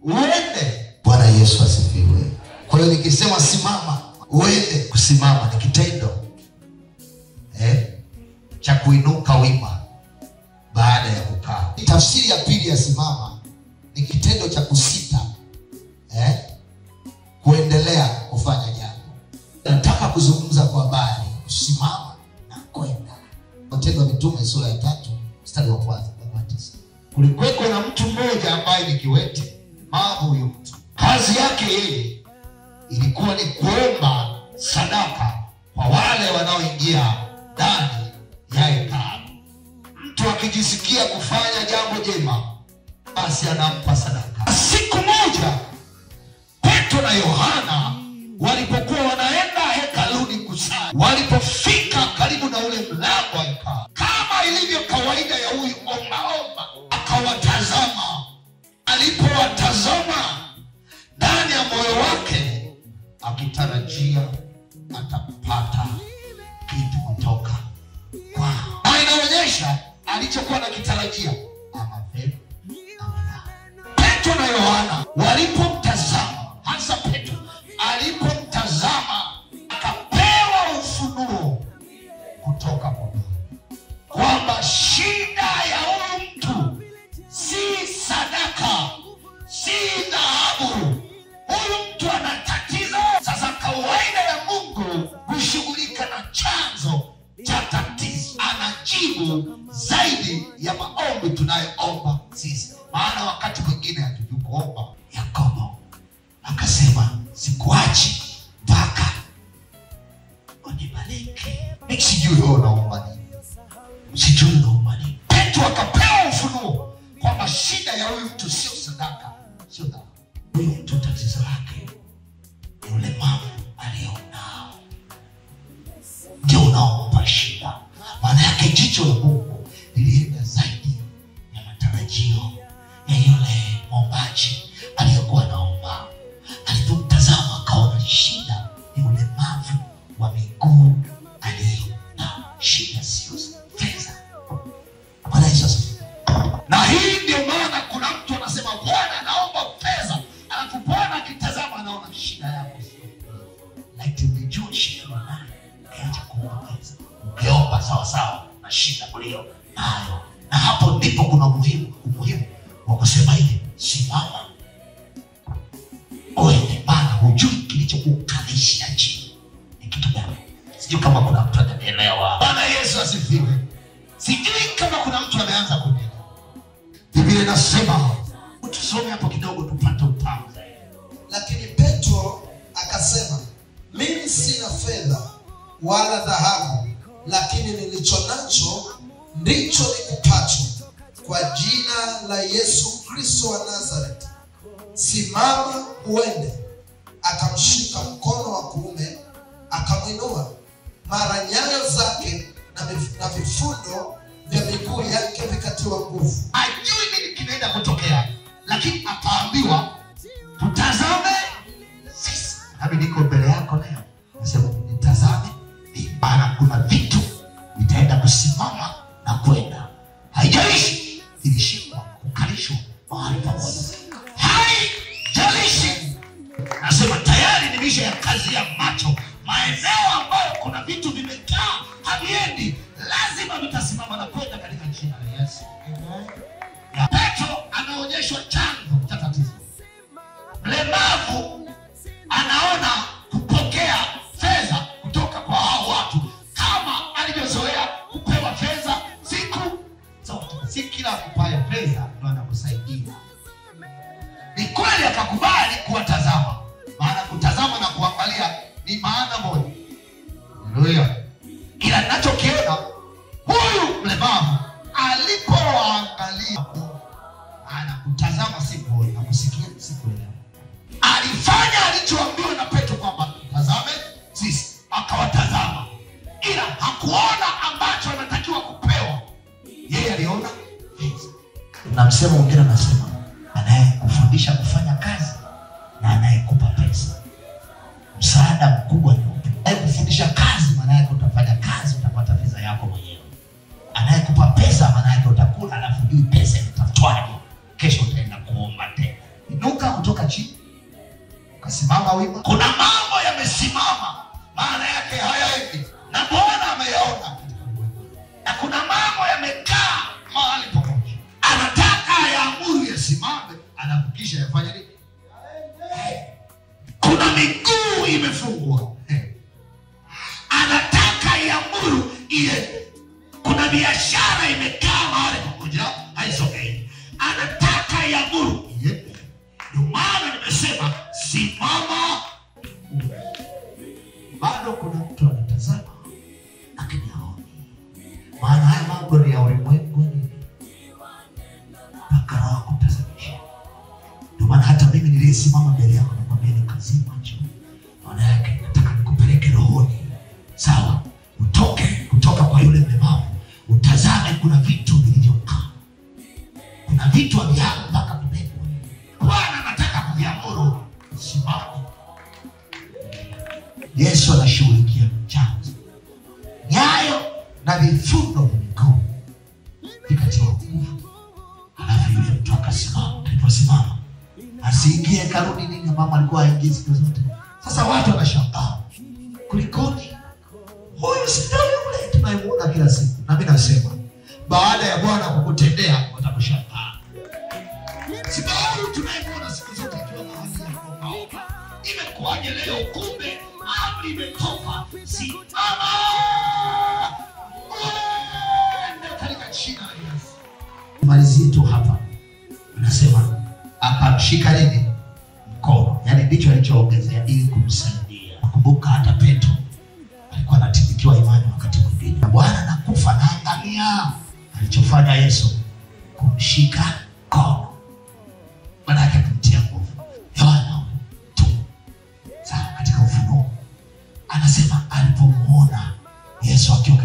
uende. Bwana Yesu asifiwe. Kwa hiyo nikisema simama, uende, kusimama ni kitendo cha kuinuka wima baada ya kukaa. Tafsiri ya pili ya simama ni kitendo cha kusita, kuendelea kufanya jambo. Nataka kuzungumza kwa habari kusimama na kwenda. Matendo ya Mitume sura ya 3 mstari wa 1. Kulikuwa na mtu mmoja ambaye ni kiwete. Mavu huyo mtu, kazi yake yeye ilikuwa ni kuomba sadaka kwa wale wanaoingia ndani ya hekalu. Mtu akijisikia kufanya jambo jema, basi anampa sadaka. Siku moja Petro na Yohana walipokuwa wanaenda hekaluni kusali, walipofika karibu na ule mlango wa hekalu, kama ilivyo kawaida ya huyu ombaomba, akawatazama. Alipowatazama, ndani ya moyo wake akitarajia atapata kitu kutoka kwao. Na inaonyesha alichokuwa anakitarajia ama pepo ama. Petro na Yohana walipomtazama, hasa Petro alipomtazama, akapewa ufunuo kutoka kwa Mungu kwamba shida ya huyu mtu si sadaka, si dhahabu. Huyu mtu ana tatizo. Sasa kawaida ya Mungu kushughulika na chanzo cha tatizo, anajibu zaidi ya maombi tunayoomba sisi. Maana wakati mwingine hatujui kuomba. Yakobo akasema, sikuachi mpaka unibariki. Sijui wewe unaomba nini, sijui unaomba nini. Petro akapewa ufunuo kwamba shida ya huyu mtu sio sadaka, sio dhahabu. Huyu mtu tatizo lake ni ulemavu alionao, ndio unaomba shida. Maana yake jicho la Mungu lilienda zaidi ya matarajio ya yule mwombaji aliyokuwa anaomba. Alipomtazama akaona shida ni ulemavu wa miguu alionao. Shida sio fedha. Bwana Yesu asifiwe. Na hii ndio maana kuna mtu anasema, Bwana naomba pesa, alafu Bwana akitazama anaona shida yako sio. Lakini umejua shida unayo, acha kuomba pesa. Ungeomba sawa sawa na shida ulio nayo. Na hapo ndipo kuna umuhimu wa kusema hivi, simama uende. Maana hujui kilichokukalisha chini ni kitu gani. Sijui kama kuna mtu anaelewa. Bwana Yesu asifiwe. Sijui kama kuna mtu ameanza kuelewa. Biblia inasema, tusome hapo kidogo tupate utamu zaidi. Lakini Petro akasema, mimi sina fedha wala dhahabu, lakini nilicho nacho ndicho nikupacho. Kwa jina la Yesu Kristo wa Nazareti, simama uende. Akamshika mkono wa kuume, akamwinua. Mara nyayo zake na vifundo vya miguu yake vikatiwa nguvu. Ajui nini kinaenda kutokea, lakini akaambiwa, tutazame sisi. Nami niko mbele yako leo, nasema nitazame. Maana kuna vitu vitaenda kusimama na kwenda. Haijalishi ilishikwa, kukalishwa mahali pamoja. Haijalishi. Nasema tayari nimisha ya kazi ya macho. Maeneo ambayo kuna vitu vimekaa haviendi, lazima vitasimama na kwenda katika jina la Yesu. Ya Petro anaonyeshwa chanzo cha tatizo. Mlemavu anaona kupokea fedha kutoka kwa hao watu kama alivyozoea kupewa fedha siku zote. Si kila kupaye fedha ndio anakusaidia. Ni kweli akakubali kuwatazama. Maana kutazama na kuangalia ni maana moja. Haleluya. Ila ninachokiona, huyu mlemavu alipoangalia, anakutazama siku na kusikia siku ile, alifanya alichoambiwa na Petro kwamba tazame sisi. Akawatazama, ila hakuona ambacho anatakiwa kupewa. Yeye aliona pesa. Na msemo mwingine anasema, anayekufundisha kufanya kazi na anayekupa pesa, msaada mkubwa ni upi? Anayekufundisha kazi, maana yake utafanya kazi, utapata pesa yako mwenyewe. Anayekupa pesa, maana yake utakula alafu juu pesa itatwaje, kesho utaenda kuomba tena. Inuka kusimama wima. Kuna mambo yamesimama, maana yake hayaendi, na Bwana ameyaona. Na kuna mambo yamekaa mahali pamoja, anataka ayaamuru yasimame, anavukisha yafanye nini? Kuna miguu imefungwa, anataka iamuru iende. Kuna biashara imekaa mahali pamoja, haisogei, anataka iamuru iende. Ndio maana nimesema simama. Bado kuna mtu anatazama lakini haoni, maana haya mambo ni ya ulimwengu, mpaka Roho kutazamisha. Ndio maana hata mimi niliyesimama mbele yako nakwambia ni kazi macho, maana yake nataka nikupeleke rohoni, sawa? Kutoka kwa yule mlemavu, utazame kuna vitu vilivyokaa, kuna vitu havihapo mpaka vimegwa. Bwana anataka kuviamuru simama. Yesu anashughulikia chanzo, nyayo na vifundo vya miguu vikatiwa nguvu. Alafu yule mtu akasimama. Aliposimama, asiingie karudi nini, mama alikuwa haingii siku zote. Sasa watu wanashangaa, kulikoni? Huyu si ndio yule tunayemuona kila siku? Na mimi nasema baada ya Bwana kukutendea utakushangaa. Si bado tunayemuona siku zote akiwa na hali ya kuomba. Imekuwaje leo kumbe amri imetoka? Simama. Katika jina la Yesu. Malizie tu hapa. Anasema akamshika nini? Mkono. Yaani ndicho alichoongezea ili kumsaidia. Nakumbuka hata Petro alikuwa anatibikiwa imani wakati mwingine. Na Bwana anakufa na angamia. Alichofanya Yesu kumshika mkono, maana yake kumtia nguvu. Yohana tu. Sasa katika Ufunuo anasema alipomuona Yesu akiwa